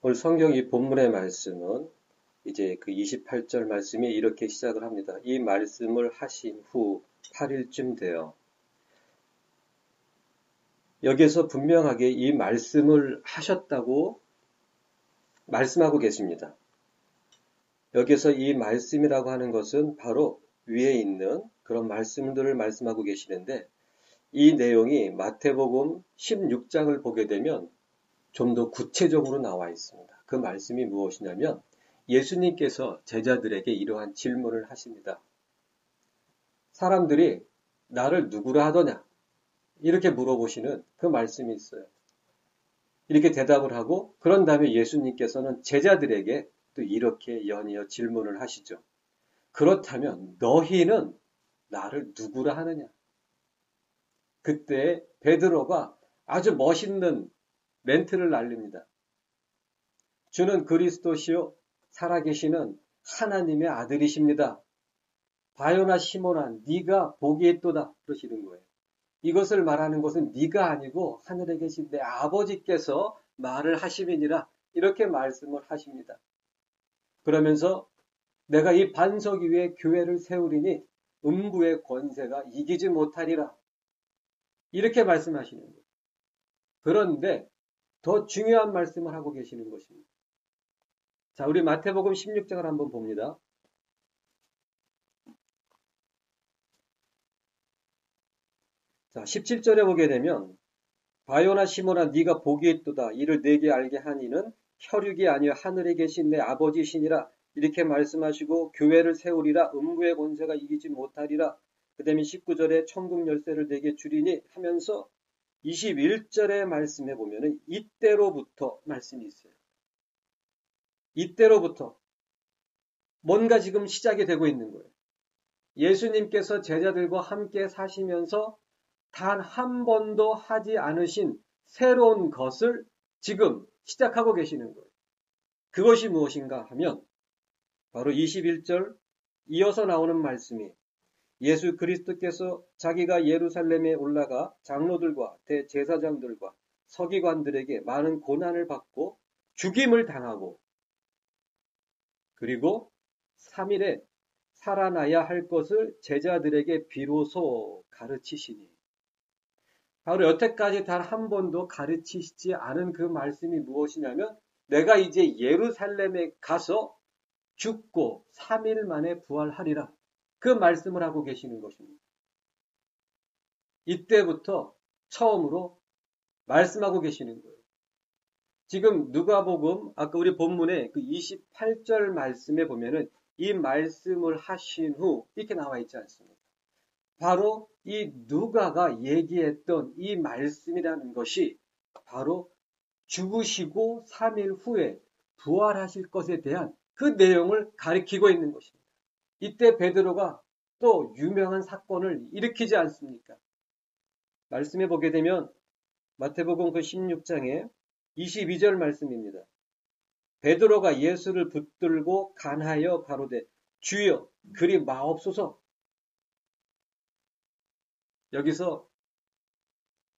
오늘 성경 이 본문의 말씀은 이제 그 28절 말씀이 이렇게 시작을 합니다. 이 말씀을 하신 후 8일쯤 되어 여기에서 분명하게 이 말씀을 하셨다고 말씀하고 계십니다. 여기서 이 말씀이라고 하는 것은 바로 위에 있는 그런 말씀들을 말씀하고 계시는데 이 내용이 마태복음 16장을 보게 되면 좀 더 구체적으로 나와 있습니다. 그 말씀이 무엇이냐면 예수님께서 제자들에게 이러한 질문을 하십니다. 사람들이 나를 누구라 하더냐? 이렇게 물어보시는 그 말씀이 있어요. 이렇게 대답을 하고 그런 다음에 예수님께서는 제자들에게 또 이렇게 연이어 질문을 하시죠. 그렇다면 너희는 나를 누구라 하느냐? 그때 베드로가 아주 멋있는 멘트를 날립니다. 주는 그리스도시요 살아계시는 하나님의 아들이십니다. 바요나 시몬아 네가 복이 있도다 그러시는 거예요. 이것을 말하는 것은 네가 아니고 하늘에 계신 내 아버지께서 말을 하심이니라 이렇게 말씀을 하십니다. 그러면서 내가 이 반석 위에 교회를 세우리니 음부의 권세가 이기지 못하리라 이렇게 말씀하시는 거예요. 그런데 더 중요한 말씀을 하고 계시는 것입니다. 자, 우리 마태복음 16장을 한번 봅니다. 자, 17절에 보게 되면 바요나 시몬아 네가 복이 있도다 이를 내게 알게 하니는 혈육이 아니여 하늘에 계신 내 아버지시니라 이렇게 말씀하시고 교회를 세우리라 음부의 권세가 이기지 못하리라 그 다음에 19절에 천국 열쇠를 내게 주리니 하면서 21절의 말씀에 보면은 이때로부터 말씀이 있어요. 이때로부터 뭔가 지금 시작이 되고 있는 거예요. 예수님께서 제자들과 함께 사시면서 단 한 번도 하지 않으신 새로운 것을 지금 시작하고 계시는 거예요. 그것이 무엇인가 하면 바로 21절 이어서 나오는 말씀이 예수 그리스도께서 자기가 예루살렘에 올라가 장로들과 대제사장들과 서기관들에게 많은 고난을 받고 죽임을 당하고 그리고 3일에 살아나야 할 것을 제자들에게 비로소 가르치시니 바로 여태까지 단 한 번도 가르치시지 않은 그 말씀이 무엇이냐면 내가 이제 예루살렘에 가서 죽고 3일 만에 부활하리라. 그 말씀을 하고 계시는 것입니다. 이때부터 처음으로 말씀하고 계시는 거예요. 지금 누가복음 아까 우리 본문에 그 28절 말씀에 보면은 이 말씀을 하신 후 이렇게 나와 있지 않습니까? 바로 이 누가가 얘기했던 이 말씀이라는 것이 바로 죽으시고 3일 후에 부활하실 것에 대한 그 내용을 가리키고 있는 것입니다. 이때 베드로가 또 유명한 사건을 일으키지 않습니까? 말씀해 보게 되면 마태복음 그 16장에 22절 말씀입니다. 베드로가 예수를 붙들고 간하여 가로되 주여 그리 마옵소서. 여기서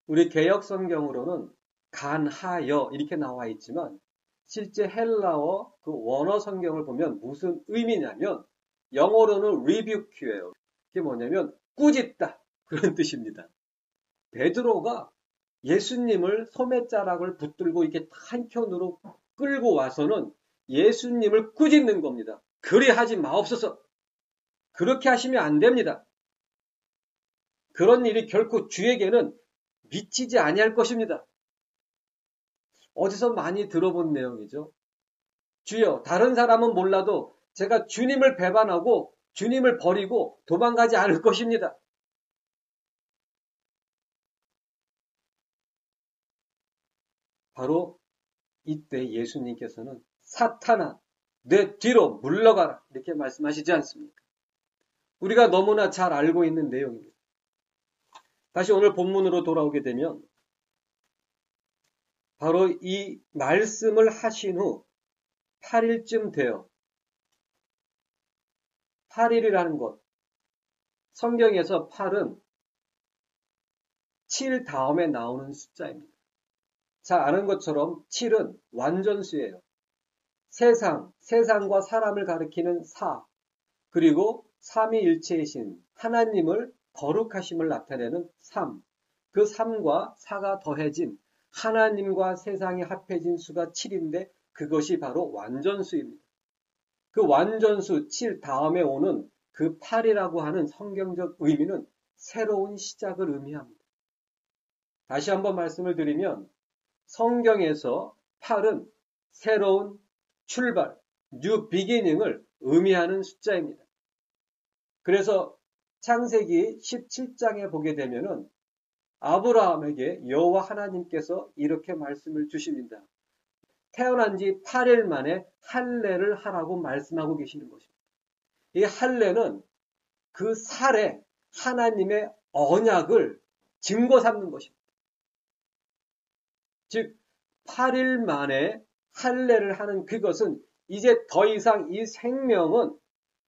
우리 개역 성경으로는 간하여 이렇게 나와 있지만 실제 헬라어 그 원어 성경을 보면 무슨 의미냐면 영어로는 rebuke예요. 그게 뭐냐면 꾸짖다 그런 뜻입니다. 베드로가 예수님을 소매자락을 붙들고 이렇게 한켠으로 끌고 와서는 예수님을 꾸짖는 겁니다. 그리 하지 마옵소서. 그렇게 하시면 안 됩니다. 그런 일이 결코 주에게는 미치지 아니할 것입니다. 어디서 많이 들어본 내용이죠. 주여, 다른 사람은 몰라도 제가 주님을 배반하고 주님을 버리고 도망가지 않을 것입니다. 바로 이때 예수님께서는 사탄아, 내 뒤로 물러가라 이렇게 말씀하시지 않습니까? 우리가 너무나 잘 알고 있는 내용입니다. 다시 오늘 본문으로 돌아오게 되면 바로 이 말씀을 하신 후 8일쯤 되어 8일이라는 것 성경에서 8은 7 다음에 나오는 숫자입니다. 잘 아는 것처럼 7은 완전수예요. 세상과 사람을 가리키는 사, 그리고 삼위일체이신 하나님을 거룩하심을 나타내는 삼, 그 삼과 사가 더해진 하나님과 세상이 합해진 수가 7인데 그것이 바로 완전수입니다. 그 완전수 7 다음에 오는 그 8이라고 하는 성경적 의미는 새로운 시작을 의미합니다. 다시 한번 말씀을 드리면 성경에서 8은 새로운 출발, 뉴 비기닝을 의미하는 숫자입니다. 그래서 창세기 17장에 보게 되면은 아브라함에게 여호와 하나님께서 이렇게 말씀을 주십니다. 태어난 지 8일 만에 할례를 하라고 말씀하고 계시는 것입니다. 이 할례는 그 살에 하나님의 언약을 증거 삼는 것입니다. 즉 8일 만에 할례를 하는 그것은 이제 더 이상 이 생명은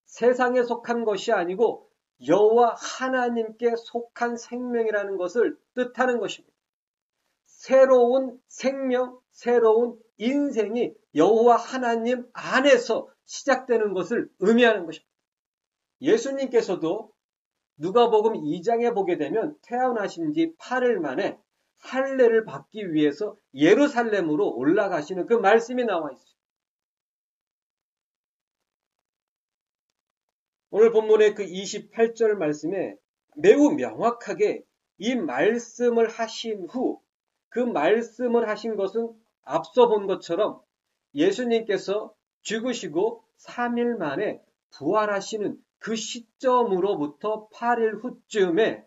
세상에 속한 것이 아니고 여호와 하나님께 속한 생명이라는 것을 뜻하는 것입니다. 새로운 생명, 새로운 인생이 여호와 하나님 안에서 시작되는 것을 의미하는 것입니다. 예수님께서도 누가복음 2장에 보게 되면 태어나신 지 8일 만에 할례를 받기 위해서 예루살렘으로 올라가시는 그 말씀이 나와 있어요. 오늘 본문의 그 28절 말씀에 매우 명확하게 이 말씀을 하신 후, 그 말씀을 하신 것은 앞서 본 것처럼 예수님께서 죽으시고 3일 만에 부활하시는 그 시점으로부터 8일 후쯤에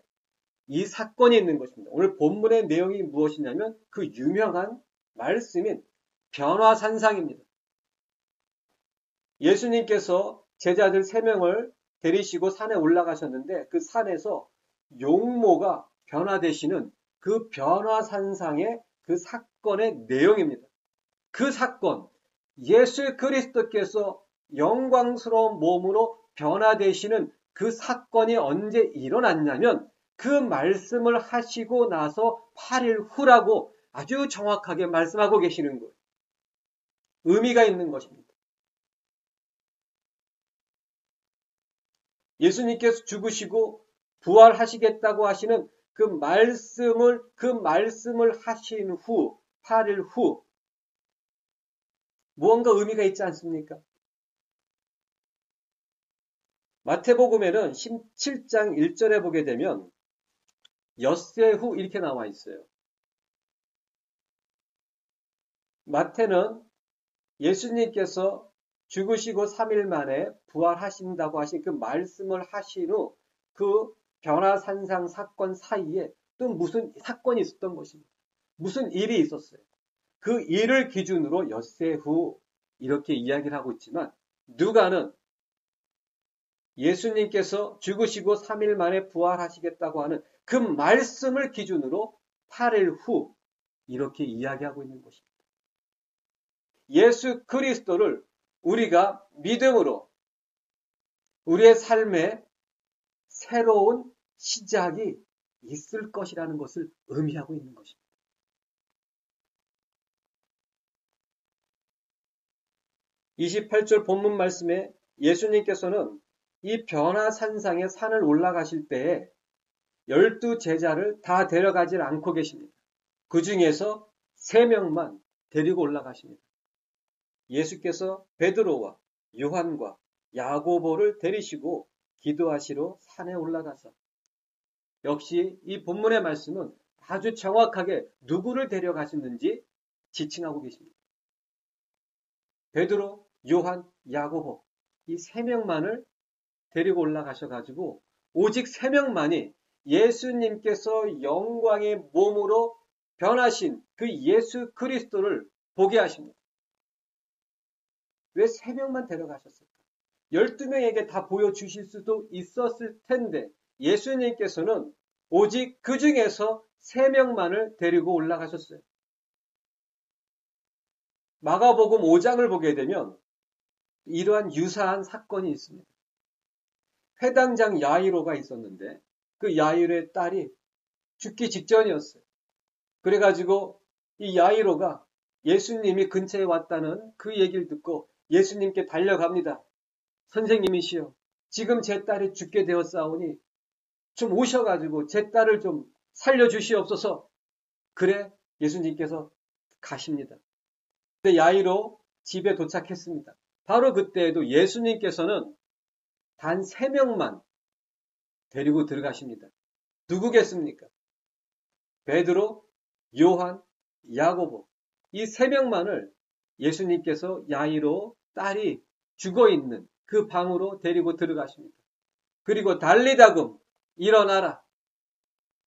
이 사건이 있는 것입니다. 오늘 본문의 내용이 무엇이냐면 그 유명한 말씀인 변화산상입니다. 예수님께서 제자들 3명을 데리시고 산에 올라가셨는데 그 산에서 용모가 변화되시는 그 변화산상의 그 사건의 내용입니다. 그 사건, 예수 그리스도께서 영광스러운 몸으로 변화되시는 그 사건이 언제 일어났냐면 그 말씀을 하시고 나서 8일 후라고 아주 정확하게 말씀하고 계시는 거예요. 의미가 있는 것입니다. 예수님께서 죽으시고 부활하시겠다고 하시는 그 말씀을 하신 후, 8일 후, 무언가 의미가 있지 않습니까? 마태복음에는 17장 1절에 보게 되면 엿새 후 이렇게 나와 있어요. 마태는 예수님께서 죽으시고 3일 만에 부활하신다고 하신 그 말씀을 하신 후 그 변화산상 사건 사이에 또 무슨 사건이 있었던 것입니다. 무슨 일이 있었어요. 그 일을 기준으로 엿새 후 이렇게 이야기를 하고 있지만 누가는 예수님께서 죽으시고 3일 만에 부활하시겠다고 하는 그 말씀을 기준으로 8일 후 이렇게 이야기하고 있는 것입니다. 예수 그리스도를 우리가 믿음으로 우리의 삶에 새로운 시작이 있을 것이라는 것을 의미하고 있는 것입니다. (28절) 본문 말씀에 예수님께서는 이 변화산상에 산을 올라가실 때에 12제자를 다 데려가질 않고 계십니다. 그 중에서 3명만 데리고 올라가십니다. 예수께서 베드로와 요한과 야고보를 데리시고 기도하시러 산에 올라가서 역시 이 본문의 말씀은 아주 정확하게 누구를 데려가셨는지 지칭하고 계십니다. 베드로, 요한, 야고보 이 3명만을 데리고 올라가셔가지고 오직 3명만이 예수님께서 영광의 몸으로 변하신 그 예수 그리스도를 보게 하십니다. 왜 3명만 데려가셨을까? 12명에게 다 보여주실 수도 있었을 텐데 예수님께서는 오직 그 중에서 3명만을 데리고 올라가셨어요. 마가복음 5장을 보게 되면 이러한 유사한 사건이 있습니다. 회당장 야이로가 있었는데 그 야이로의 딸이 죽기 직전이었어요. 그래가지고 이 야이로가 예수님이 근처에 왔다는 그 얘기를 듣고 예수님께 달려갑니다. 선생님이시여, 지금 제 딸이 죽게 되었사오니 좀 오셔가지고 제 딸을 좀 살려주시옵소서. 그래, 예수님께서 가십니다. 근데 야이로 집에 도착했습니다. 바로 그때에도 예수님께서는 단 3명만 데리고 들어가십니다. 누구겠습니까? 베드로, 요한, 야고보. 이 3명만을 예수님께서 야이로 딸이 죽어있는 그 방으로 데리고 들어가십니다. 그리고 달리다금 일어나라.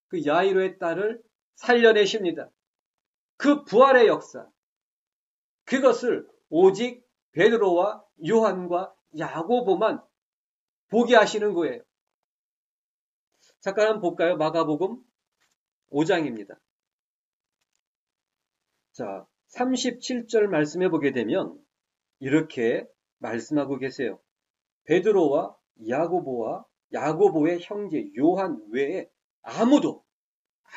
그 야이로의 딸을 살려내십니다. 그 부활의 역사. 그것을 오직 베드로와 요한과 야고보만 보게 하시는 거예요. 잠깐 한번 볼까요? 마가복음 5장입니다. 자, 37절 말씀해 보게 되면 이렇게 말씀하고 계세요. 베드로와 야고보와 야고보의 형제 요한 외에 아무도,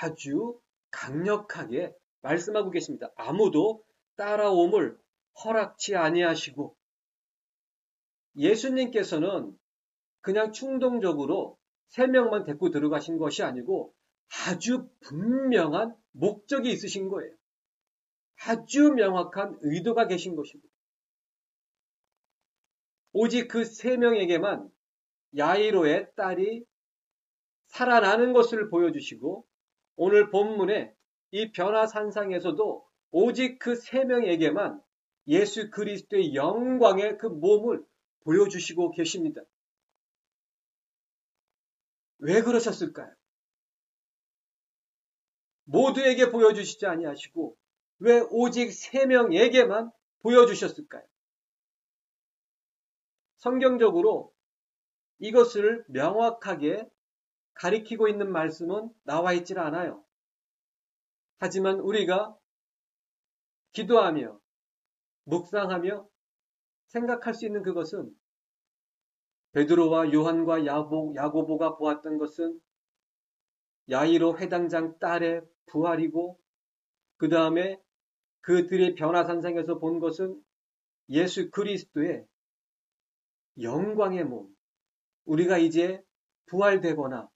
아주 강력하게 말씀하고 계십니다. 아무도 따라옴을 허락치 아니하시고, 예수님께서는 그냥 충동적으로 3명만 데리고 들어가신 것이 아니고 아주 분명한 목적이 있으신 거예요. 아주 명확한 의도가 계신 것입니다. 오직 그 3명에게만 야이로의 딸이 살아나는 것을 보여주시고, 오늘 본문에 이 변화산상에서도 오직 그 3명에게만 예수 그리스도의 영광의 그 몸을 보여주시고 계십니다. 왜 그러셨을까요? 모두에게 보여주시지 아니하시고 왜 오직 3명에게만 보여주셨을까요? 성경적으로 이것을 명확하게 가리키고 있는 말씀은 나와 있질 않아요. 하지만 우리가 기도하며 묵상하며 생각할 수 있는 그것은, 베드로와 요한과 야고보가 보았던 것은 야이로 회당장 딸의 부활이고, 그 다음에 그들의 변화산상에서 본 것은 예수 그리스도의 영광의 몸. 우리가 이제 부활되거나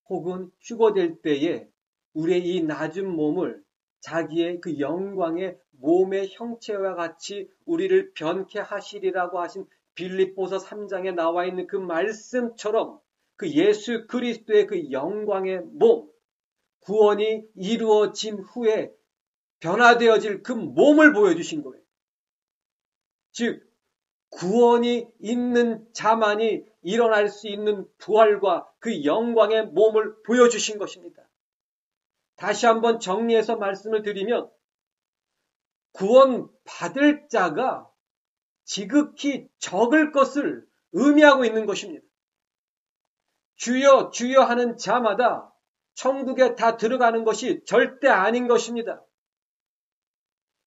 혹은 휴거될 때에 우리의 이 낮은 몸을 자기의 그 영광의 몸의 형체와 같이 우리를 변케 하시리라고 하신 빌립보서 3장에 나와 있는 그 말씀처럼 그 예수 그리스도의 그 영광의 몸, 구원이 이루어진 후에 변화되어질 그 몸을 보여주신 거예요. 즉 구원이 있는 자만이 일어날 수 있는 부활과 그 영광의 몸을 보여주신 것입니다. 다시 한번 정리해서 말씀을 드리면, 구원 받을 자가 지극히 적을 것을 의미하고 있는 것입니다. 주여 주여 하는 자마다 천국에 다 들어가는 것이 절대 아닌 것입니다.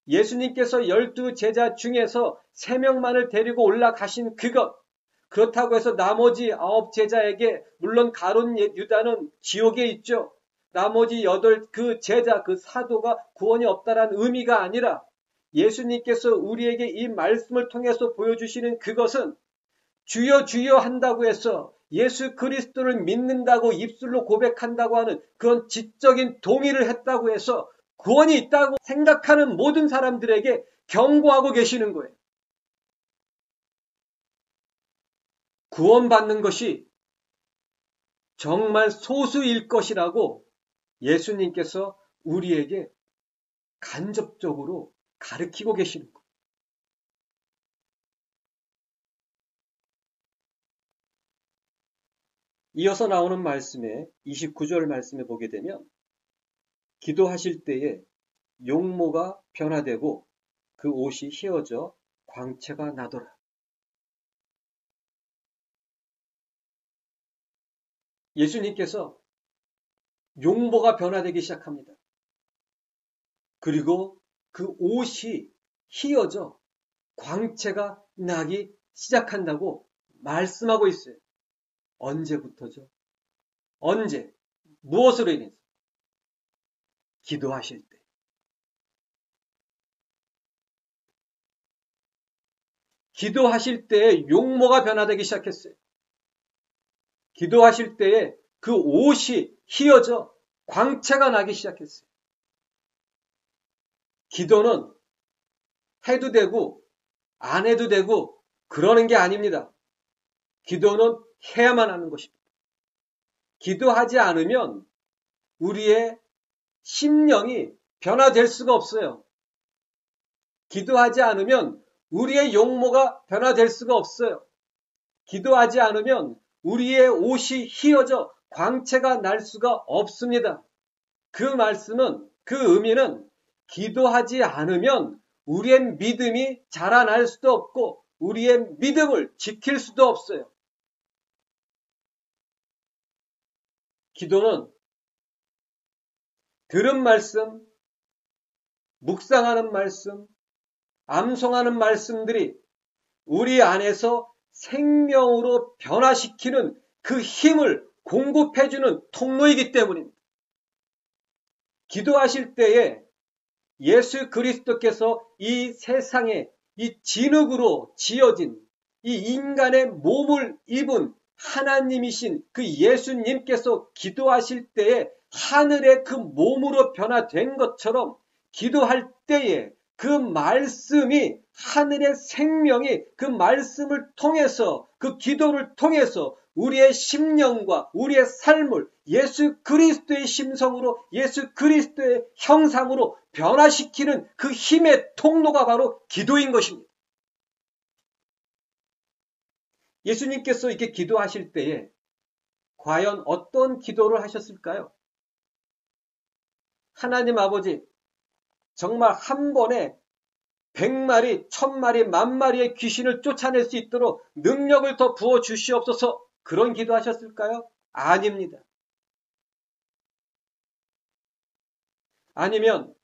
예수님께서 12 제자 중에서 3명만을 데리고 올라가신 그것, 그렇다고 해서 나머지 9 제자에게, 물론 가룟 유다는 지옥에 있죠. 나머지 8 그 제자, 그 사도가 구원이 없다라는 의미가 아니라, 예수님께서 우리에게 이 말씀을 통해서 보여주시는 그것은, 주여 주여 한다고 해서 예수 그리스도를 믿는다고 입술로 고백한다고 하는 그런 지적인 동의를 했다고 해서 구원이 있다고 생각하는 모든 사람들에게 경고하고 계시는 거예요. 구원받는 것이 정말 소수일 것이라고 예수님께서 우리에게 간접적으로 가르치고 계시는 거예요. 이어서 나오는 말씀에 29절 말씀에 보게 되면, 기도하실 때에 용모가 변화되고 그 옷이 휘어져 광채가 나더라. 예수님께서 용모가 변화되기 시작합니다. 그리고 그 옷이 휘어져 광채가 나기 시작한다고 말씀하고 있어요. 언제부터죠? 언제? 무엇으로 인해서? 기도하실 때. 기도하실 때에 용모가 변화되기 시작했어요. 기도하실 때에 그 옷이 휘어져 광채가 나기 시작했어요. 기도는 해도 되고 안 해도 되고 그러는 게 아닙니다. 기도는 해야만 하는 것입니다. 기도하지 않으면 우리의 심령이 변화될 수가 없어요. 기도하지 않으면 우리의 용모가 변화될 수가 없어요. 기도하지 않으면 우리의 옷이 휘어져 광채가 날 수가 없습니다. 그 말씀은, 그 의미는 기도하지 않으면 우리의 믿음이 자라날 수도 없고 우리의 믿음을 지킬 수도 없어요. 기도는 들은 말씀, 묵상하는 말씀, 암송하는 말씀들이 우리 안에서 생명으로 변화시키는 그 힘을 공급해주는 통로이기 때문입니다. 기도하실 때에 예수 그리스도께서 이 세상에 이 진흙으로 지어진 이 인간의 몸을 입은 하나님이신 그 예수님께서 기도하실 때에 하늘의 그 몸으로 변화된 것처럼 기도할 때에 그 말씀이 하늘의 생명이 그 말씀을 통해서 그 기도를 통해서 우리의 심령과 우리의 삶을 예수 그리스도의 심성으로 예수 그리스도의 형상으로 변화시키는 그 힘의 통로가 바로 기도인 것입니다. 예수님께서 이렇게 기도하실 때에 과연 어떤 기도를 하셨을까요? 하나님 아버지, 정말 한 번에 100마리, 1000마리, 10,000마리의 귀신을 쫓아낼 수 있도록 능력을 더 부어 주시옵소서, 그런 기도하셨을까요? 아닙니다. 아니면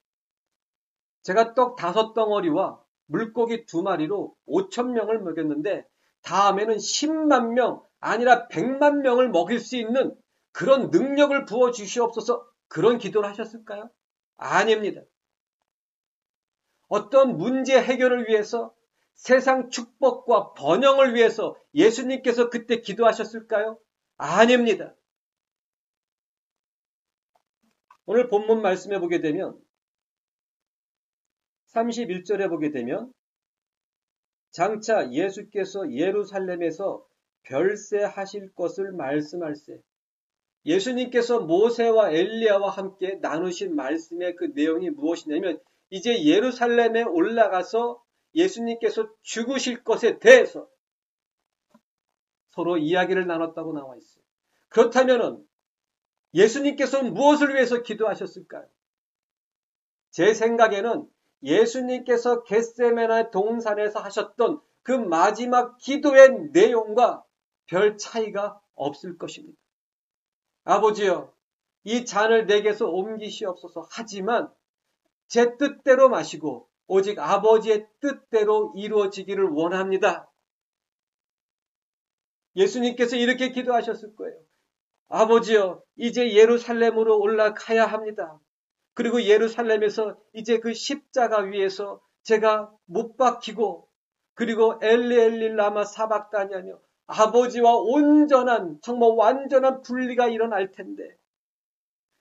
제가 떡 5덩어리와 물고기 2마리로 5,000명을 먹였는데 다음에는 10만 명, 아니라 100만 명을 먹일 수 있는 그런 능력을 부어 주시옵소서, 그런 기도를 하셨을까요? 아닙니다. 어떤 문제 해결을 위해서, 세상 축복과 번영을 위해서 예수님께서 그때 기도하셨을까요? 아닙니다. 오늘 본문 말씀해 보게 되면 31절에 보게 되면 장차 예수께서 예루살렘에서 별세하실 것을 말씀할세. 예수님께서 모세와 엘리야와 함께 나누신 말씀의 그 내용이 무엇이냐면 이제 예루살렘에 올라가서 예수님께서 죽으실 것에 대해서 서로 이야기를 나눴다고 나와 있어요. 그렇다면 예수님께서는 무엇을 위해서 기도하셨을까요? 제 생각에는 예수님께서 겟세마네 동산에서 하셨던 그 마지막 기도의 내용과 별 차이가 없을 것입니다. 아버지여, 이 잔을 내게서 옮기시옵소서. 하지만 제 뜻대로 마시고 오직 아버지의 뜻대로 이루어지기를 원합니다. 예수님께서 이렇게 기도하셨을 거예요. 아버지여, 이제 예루살렘으로 올라가야 합니다. 그리고 예루살렘에서 이제 그 십자가 위에서 제가 못 박히고 그리고 엘리 엘리 라마 사박다니 하며 아버지와 온전한 정말 완전한 분리가 일어날 텐데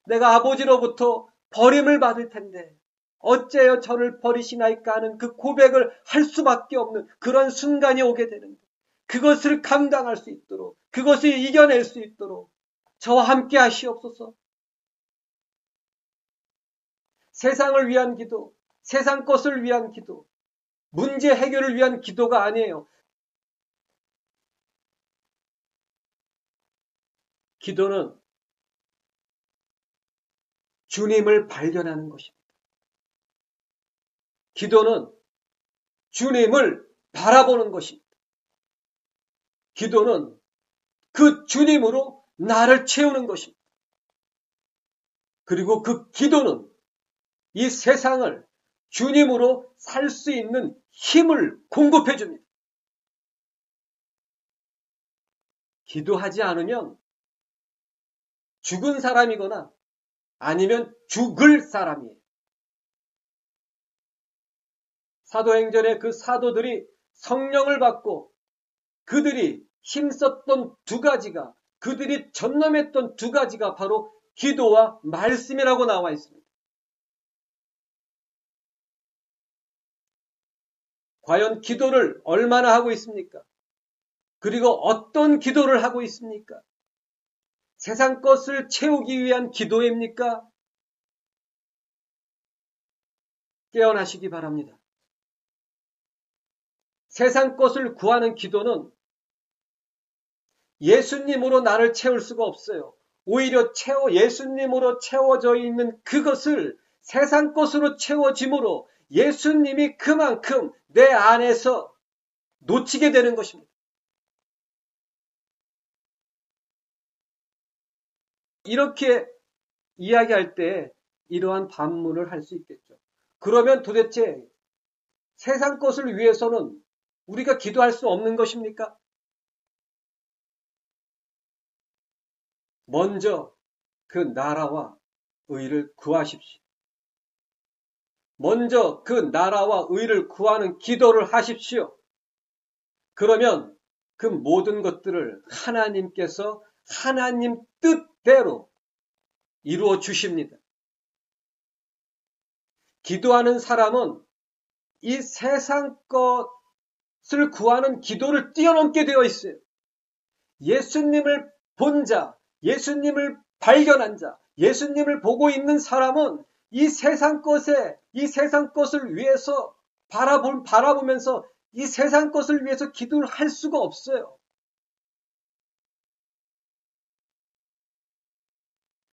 내가 아버지로부터 버림을 받을 텐데 어째요 저를 버리시나이까 하는 그 고백을 할 수밖에 없는 그런 순간이 오게 되는데 그것을 감당할 수 있도록 그것을 이겨낼 수 있도록 저와 함께 하시옵소서. 세상을 위한 기도, 세상 것을 위한 기도, 문제 해결을 위한 기도가 아니에요. 기도는 주님을 발견하는 것입니다. 기도는 주님을 바라보는 것입니다. 기도는 그 주님으로 나를 채우는 것입니다. 그리고 그 기도는 이 세상을 주님으로 살 수 있는 힘을 공급해 줍니다. 기도하지 않으면 죽은 사람이거나 아니면 죽을 사람이에요. 사도행전의 그 사도들이 성령을 받고 그들이 힘썼던 두 가지가, 그들이 전념했던 두 가지가 바로 기도와 말씀이라고 나와 있습니다. 과연 기도를 얼마나 하고 있습니까? 그리고 어떤 기도를 하고 있습니까? 세상 것을 채우기 위한 기도입니까? 깨어나시기 바랍니다. 세상 것을 구하는 기도는 예수님으로 나를 채울 수가 없어요. 오히려 예수님으로 채워져 있는 그것을 세상 것으로 채워짐으로 예수님이 그만큼 내 안에서 놓치게 되는 것입니다. 이렇게 이야기할 때 이러한 반문을 할 수 있겠죠. 그러면 도대체 세상 것을 위해서는 우리가 기도할 수 없는 것입니까? 먼저 그 나라와 의를 구하십시오. 먼저 그 나라와 의를 구하는 기도를 하십시오. 그러면 그 모든 것들을 하나님께서 하나님 뜻대로 이루어 주십니다. 기도하는 사람은 이 세상 것을 구하는 기도를 뛰어넘게 되어 있어요. 예수님을 본 자, 예수님을 발견한 자, 예수님을 보고 있는 사람은 이 세상 것을 위해서 바라보면서 이 세상 것을 위해서 기도를 할 수가 없어요.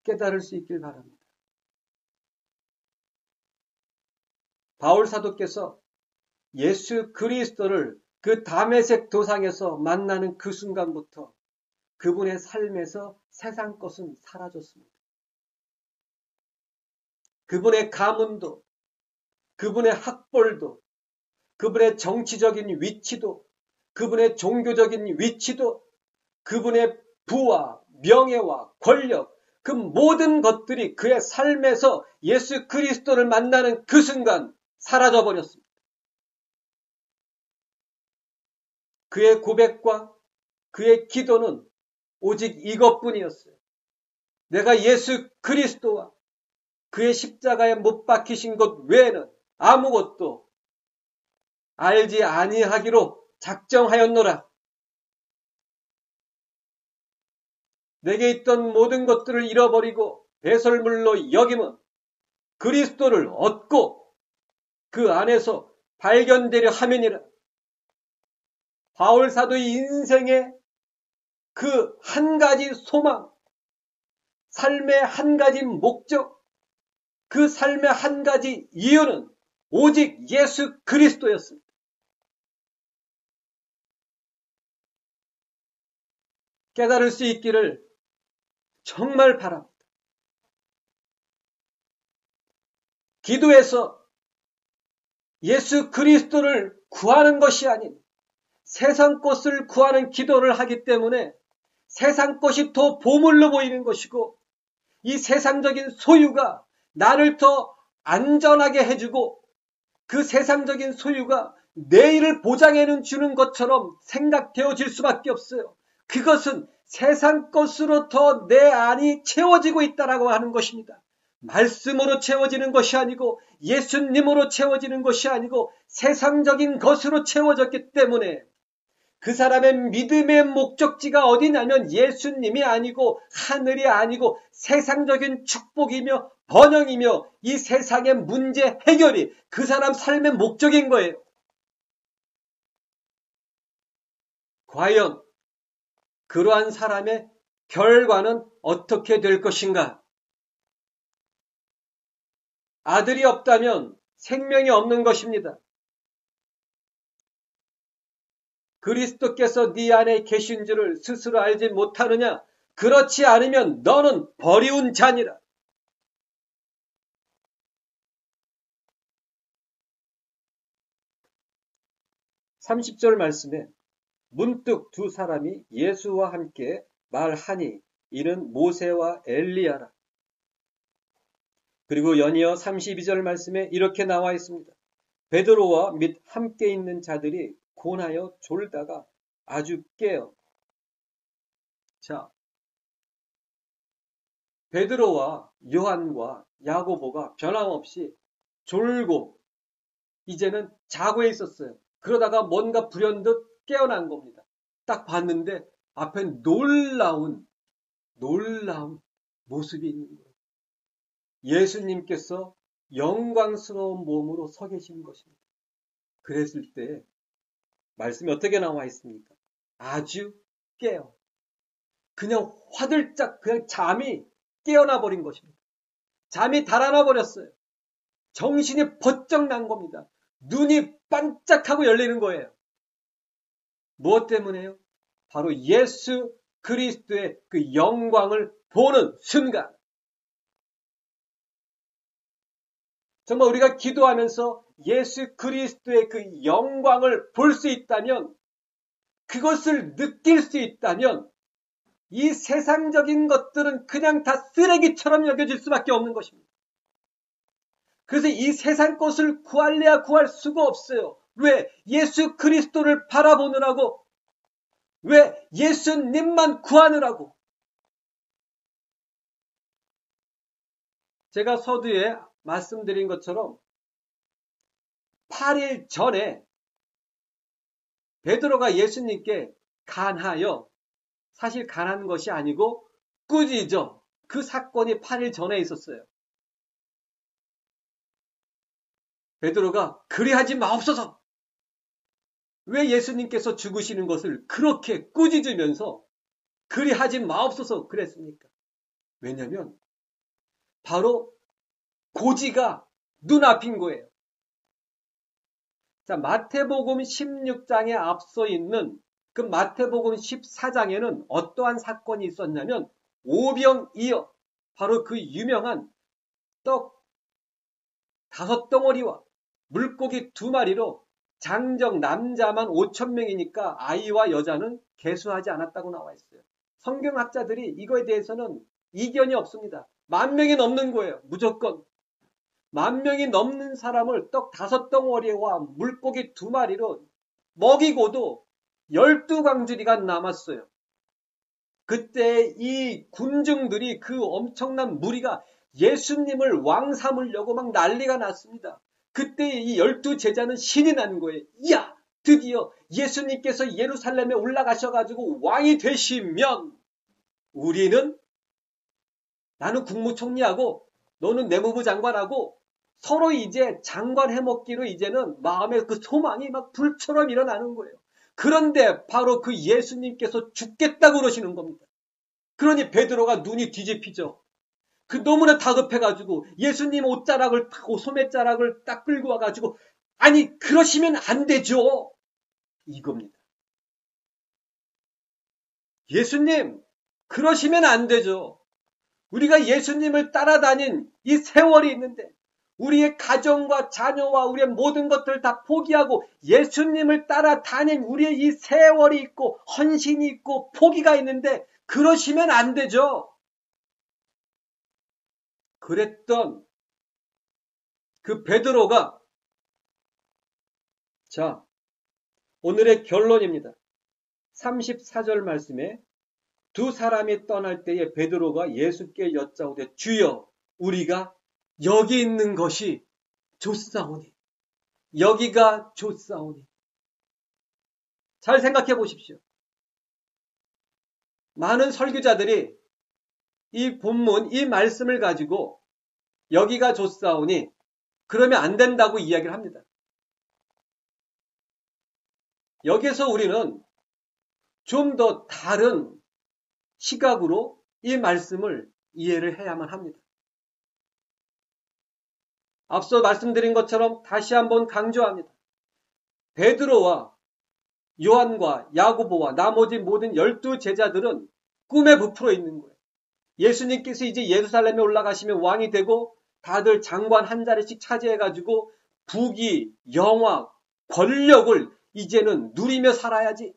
깨달을 수 있길 바랍니다. 바울 사도께서 예수 그리스도를 그 다메섹 도상에서 만나는 그 순간부터 그분의 삶에서 세상 것은 사라졌습니다. 그분의 가문도, 그분의 학벌도, 그분의 정치적인 위치도, 그분의 종교적인 위치도, 그분의 부와 명예와 권력, 그 모든 것들이 그의 삶에서 예수 그리스도를 만나는 그 순간 사라져 버렸습니다. 그의 고백과 그의 기도는 오직 이것뿐이었어요. 내가 예수 그리스도와 그의 십자가에 못 박히신 것 외에는 아무것도 알지 아니하기로 작정하였노라. 내게 있던 모든 것들을 잃어버리고 배설물로 여김은 그리스도를 얻고 그 안에서 발견되려 함이니라. 바울 사도의 인생의 그 한 가지 소망, 삶의 한 가지 목적, 그 삶의 한 가지 이유는 오직 예수 그리스도였습니다. 깨달을 수 있기를 정말 바랍니다. 기도에서 예수 그리스도를 구하는 것이 아닌 세상 것을 구하는 기도를 하기 때문에 세상 것이 더 보물로 보이는 것이고 이 세상적인 소유가 나를 더 안전하게 해주고 그 세상적인 소유가 내일을 보장해 주는 것처럼 생각되어질 수밖에 없어요. 그것은 세상 것으로 더 내 안이 채워지고 있다라고 하는 것입니다. 말씀으로 채워지는 것이 아니고 예수님으로 채워지는 것이 아니고 세상적인 것으로 채워졌기 때문에 그 사람의 믿음의 목적지가 어디냐면 예수님이 아니고 하늘이 아니고 세상적인 축복이며 번영이며 이 세상의 문제 해결이 그 사람 삶의 목적인 거예요. 과연 그러한 사람의 결과는 어떻게 될 것인가? 아들이 없다면 생명이 없는 것입니다. 그리스도께서 네 안에 계신 줄을 스스로 알지 못하느냐? 그렇지 않으면 너는 버리운 자니라. (30절) 말씀에 문득 두 사람이 예수와 함께 말하니 이는 모세와 엘리야라. 그리고 연이어 32절 말씀에 이렇게 나와 있습니다. 베드로와 및 함께 있는 자들이 곤하여 졸다가 아주 깨어. 자, 베드로와 요한과 야고보가 변함없이 졸고 이제는 자고 있었어요. 그러다가 뭔가 불현듯 깨어난 겁니다. 딱 봤는데 앞에 놀라운 모습이 있는 거예요. 예수님께서 영광스러운 몸으로 서 계신 것입니다. 그랬을 때 말씀이 어떻게 나와 있습니까? 아주 깨어. 그냥 화들짝 그냥 잠이 깨어나 버린 것입니다. 잠이 달아나 버렸어요. 정신이 번쩍 난 겁니다. 눈이 반짝하고 열리는 거예요. 무엇 때문에요? 바로 예수 그리스도의 그 영광을 보는 순간. 정말 우리가 기도하면서 예수 그리스도의 그 영광을 볼 수 있다면, 그것을 느낄 수 있다면 이 세상적인 것들은 그냥 다 쓰레기처럼 여겨질 수밖에 없는 것입니다. 그래서 이 세상 것을 구할래야 구할 수가 없어요. 왜? 예수 그리스도를 바라보느라고. 왜? 예수님만 구하느라고. 제가 서두에 말씀드린 것처럼 8일 전에 베드로가 예수님께 간하여, 사실 간한 것이 아니고 꾸짖어. 그 사건이 8일 전에 있었어요. 베드로가 그리하지 마옵소서. 왜 예수님께서 죽으시는 것을 그렇게 꾸짖으면서 그리하지 마옵소서 그랬습니까? 왜냐하면 바로 고지가 눈앞인 거예요. 자, 마태복음 16장에 앞서 있는 그 마태복음 14장에는 어떠한 사건이 있었냐면 오병이어, 바로 그 유명한 떡 5덩어리와 물고기 2마리로 장정 남자만 5,000명이니까 아이와 여자는 계수하지 않았다고 나와 있어요. 성경학자들이 이거에 대해서는 이견이 없습니다. 10,000명이 넘는 거예요. 무조건. 10,000명이 넘는 사람을 떡 5덩어리와 물고기 2마리로 먹이고도 12광주리가 남았어요. 그때 이 군중들이, 그 엄청난 무리가 예수님을 왕 삼으려고 막 난리가 났습니다. 그때 이 12제자는 신이 난 거예요. 이야! 드디어 예수님께서 예루살렘에 올라가셔가지고 왕이 되시면 나는 국무총리하고 너는 내무부 장관하고 서로 이제 장관 해먹기로 이제는 마음에 그 소망이 막 불처럼 일어나는 거예요. 그런데 바로 그 예수님께서 죽겠다고 그러시는 겁니다. 그러니 베드로가 눈이 뒤집히죠. 그 너무나 다급해가지고 예수님 옷자락을 타고 소매자락을 딱 끌고 와가지고, 아니 그러시면 안 되죠. 이겁니다. 예수님 그러시면 안 되죠. 우리가 예수님을 따라다닌 이 세월이 있는데, 우리의 가정과 자녀와 우리의 모든 것들을 다 포기하고 예수님을 따라다닌 우리의 이 세월이 있고 헌신이 있고 포기가 있는데 그러시면 안 되죠. 그랬던 그 베드로가, 자, 오늘의 결론입니다. 34절 말씀에 두 사람이 떠날 때에 베드로가 예수께 여짜오되 주여, 우리가 여기 있는 것이 좋사오니, 여기가 좋사오니. 잘 생각해 보십시오. 많은 설교자들이 이 본문, 이 말씀을 가지고 여기가 좋사오니 그러면 안 된다고 이야기를 합니다. 여기서 우리는 좀 더 다른 시각으로 이 말씀을 이해를 해야만 합니다. 앞서 말씀드린 것처럼 다시 한번 강조합니다. 베드로와 요한과 야고보와 나머지 모든 12제자들은 꿈에 부풀어 있는 거예요. 예수님께서 이제 예루살렘에 올라가시면 왕이 되고 다들 장관 한 자리씩 차지해가지고 부귀, 영화, 권력을 이제는 누리며 살아야지.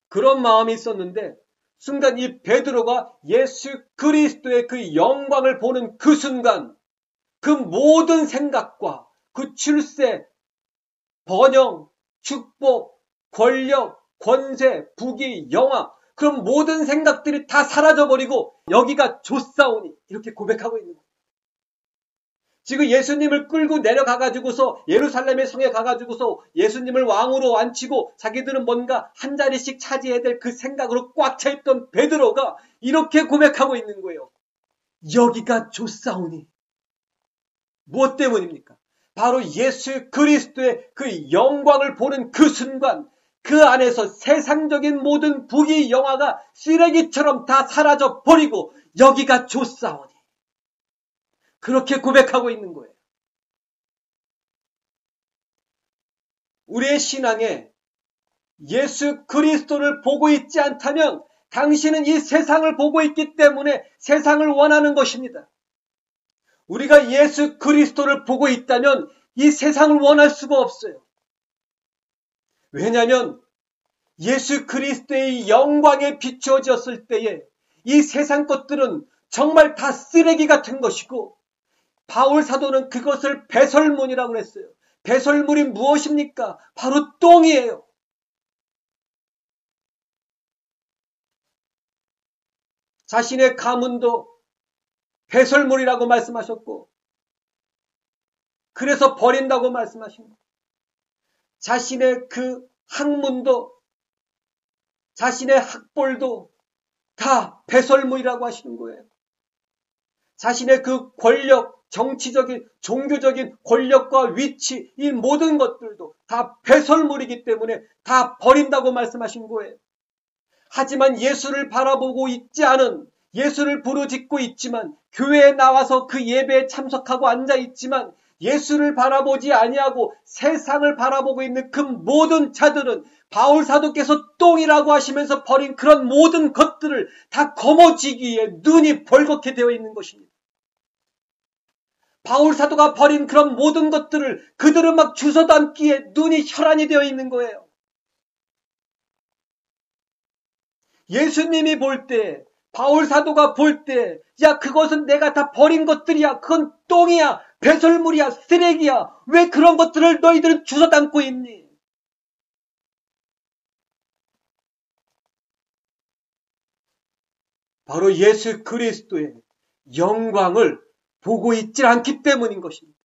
그런 마음이 있었는데 순간 이 베드로가 예수 그리스도의 그 영광을 보는 그 순간, 그 모든 생각과 그 출세, 번영, 축복, 권력, 권세, 부귀, 영화, 그런 모든 생각들이 다 사라져버리고 여기가 좋사오니 이렇게 고백하고 있는 거예요. 지금 예수님을 끌고 내려가가지고서 예루살렘의 성에 가가지고서 예수님을 왕으로 앉히고 자기들은 뭔가 한 자리씩 차지해야 될 그 생각으로 꽉 차있던 베드로가 이렇게 고백하고 있는 거예요. 여기가 좋사오니. 무엇 때문입니까? 바로 예수 그리스도의 그 영광을 보는 그 순간 그 안에서 세상적인 모든 부귀 영화가 쓰레기처럼 다 사라져 버리고 여기가 좋사오니. 그렇게 고백하고 있는 거예요. 우리의 신앙에 예수 그리스도를 보고 있지 않다면 당신은 이 세상을 보고 있기 때문에 세상을 원하는 것입니다. 우리가 예수 그리스도를 보고 있다면 이 세상을 원할 수가 없어요. 왜냐하면 예수 그리스도의 영광에 비추어졌을 때에 이 세상 것들은 정말 다 쓰레기 같은 것이고 바울 사도는 그것을 배설물이라고 했어요. 배설물이 무엇입니까? 바로 똥이에요. 자신의 가문도 배설물이라고 말씀하셨고 그래서 버린다고 말씀하신 거예요. 자신의 그 학문도 자신의 학벌도 다 배설물이라고 하시는 거예요. 자신의 그 권력, 정치적인, 종교적인 권력과 위치, 이 모든 것들도 다 배설물이기 때문에 다 버린다고 말씀하신 거예요. 하지만 예수를 바라보고 있지 않은, 예수를 부르짖고 있지만, 교회에 나와서 그 예배에 참석하고 앉아있지만, 예수를 바라보지 아니하고 세상을 바라보고 있는 그 모든 자들은 바울 사도께서 똥이라고 하시면서 버린 그런 모든 것들을 다 거머쥐기에 눈이 벌겋게 되어 있는 것입니다. 바울 사도가 버린 그런 모든 것들을 그들은 막 주워 담기에 눈이 혈안이 되어 있는 거예요. 예수님이 볼 때, 바울 사도가 볼 때, 야, 그것은 내가 다 버린 것들이야. 그건 똥이야. 배설물이야. 쓰레기야. 왜 그런 것들을 너희들은 주워 담고 있니? 바로 예수 그리스도의 영광을 보고 있지 않기 때문인 것입니다.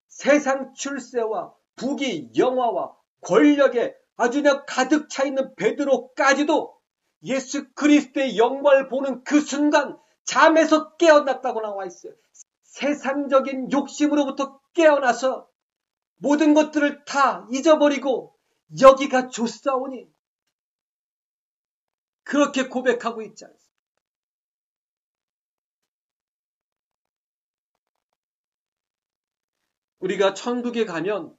세상 출세와 부귀, 영화와 권력에 아주 그냥 가득 차 있는 베드로까지도 예수 그리스도의 영광을 보는 그 순간 잠에서 깨어났다고 나와 있어요. 세상적인 욕심으로부터 깨어나서 모든 것들을 다 잊어버리고 여기가 좋사오니 그렇게 고백하고 있지 않습니까? 우리가 천국에 가면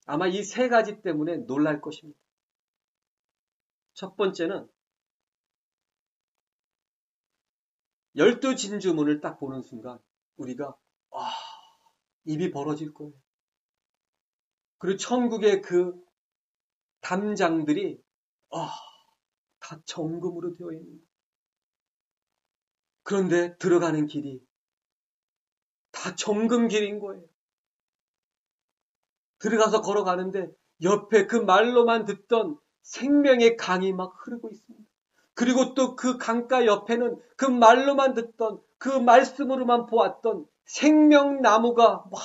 아마 이 세 가지 때문에 놀랄 것입니다. 첫 번째는 12진주문을 딱 보는 순간 우리가 입이 벌어질 거예요. 그리고 천국의 그 담장들이 다 정금으로 되어 있는 거예요. 그런데 들어가는 길이 다 정금 길인 거예요. 들어가서 걸어가는데 옆에 그 말로만 듣던 생명의 강이 막 흐르고 있습니다. 그리고 또 그 강가 옆에는 그 말로만 듣던 그 말씀으로만 보았던 생명나무가 막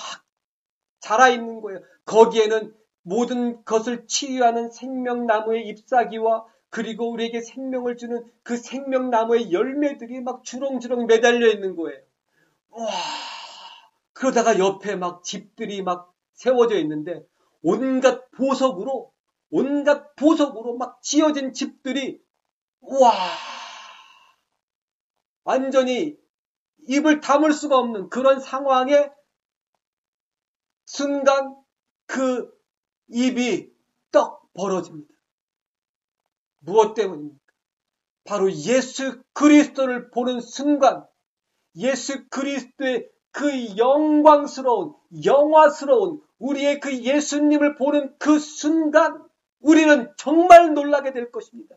자라 있는 거예요. 거기에는 모든 것을 치유하는 생명나무의 잎사귀와 그리고 우리에게 생명을 주는 그 생명나무의 열매들이 막 주렁주렁 매달려 있는 거예요. 와, 그러다가 옆에 막 집들이 막 세워져 있는데 온갖 보석으로 막 지어진 집들이 와, 완전히 입을 다물 수가 없는 그런 상황에 순간 그 입이 떡 벌어집니다. 무엇 때문입니까? 바로 예수 그리스도를 보는 순간 예수 그리스도의 그 영광스러운 영화스러운 우리의 그 예수님을 보는 그 순간 우리는 정말 놀라게 될 것입니다.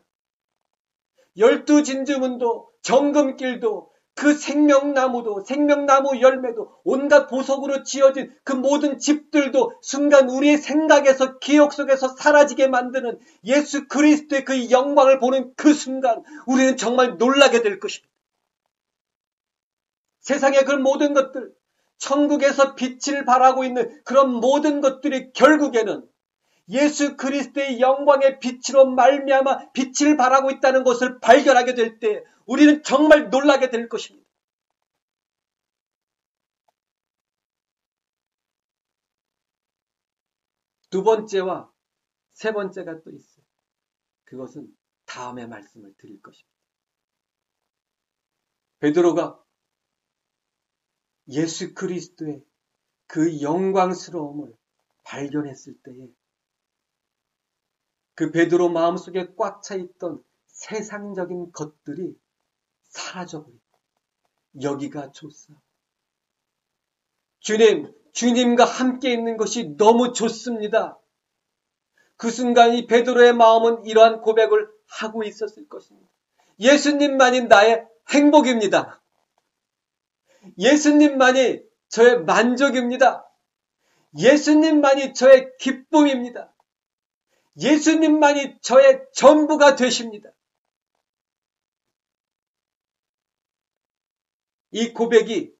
12진주문도 정금길도 그 생명나무도, 생명나무 열매도, 온갖 보석으로 지어진 그 모든 집들도 순간 우리의 생각에서, 기억 속에서 사라지게 만드는 예수 그리스도의 그 영광을 보는 그 순간 우리는 정말 놀라게 될 것입니다. 세상의 그 모든 것들, 천국에서 빛을 발하고 있는 그런 모든 것들이 결국에는 예수 그리스도의 영광의 빛으로 말미암아 빛을 발하고 있다는 것을 발견하게 될 때 우리는 정말 놀라게 될 것입니다. 두 번째와 세 번째가 또 있어요. 그것은 다음에 말씀을 드릴 것입니다. 베드로가 예수 그리스도의 그 영광스러움을 발견했을 때에 그 베드로 마음속에 꽉 차 있던 세상적인 것들이 사라져버리고 여기가 좋사. 주님과 함께 있는 것이 너무 좋습니다. 그 순간 이 베드로의 마음은 이러한 고백을 하고 있었을 것입니다. 예수님만이 나의 행복입니다. 예수님만이 저의 만족입니다. 예수님만이 저의 기쁨입니다. 예수님만이 저의 전부가 되십니다. 이 고백이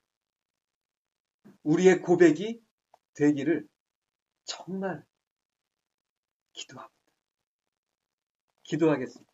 우리의 고백이 되기를 정말 기도합니다. 기도하겠습니다.